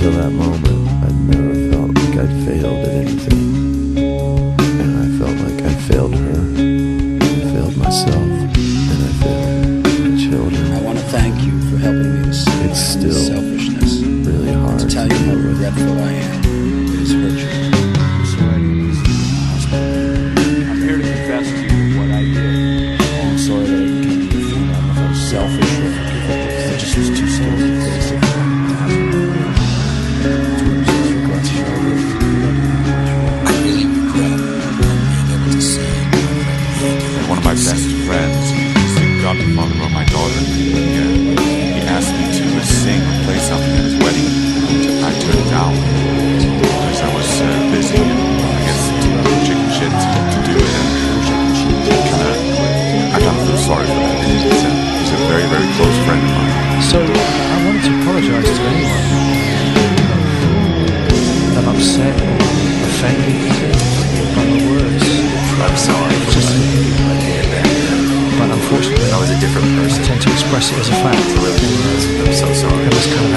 until that moment, I'd never felt like I'd failed at anything. And I felt like I failed her, I failed myself, and I failed my children. I want to thank you for helping me to see It's still selfishness. really hard To tell you how regretful I am. It has hurt you. I'm here to confess to you what I did. I'm sorry that I became your friend. I don't know if I was selfish or I just was too scared to face it. I really regret not being able to see One of my best friends is the godfather of my daughter. He asked me to sing or play something at his wedding. I turned it down because I was busy and I guess chicken shit to do it. And I kind of feel sorry for that. He's a very, very close friend of mine. So I wanted to apologise to anyone that I'm upset or offended by my words. I'm sorry for what I did back then. But unfortunately, I was a different I person. tend to express it as a fact. I'm so sorry. And that's kind of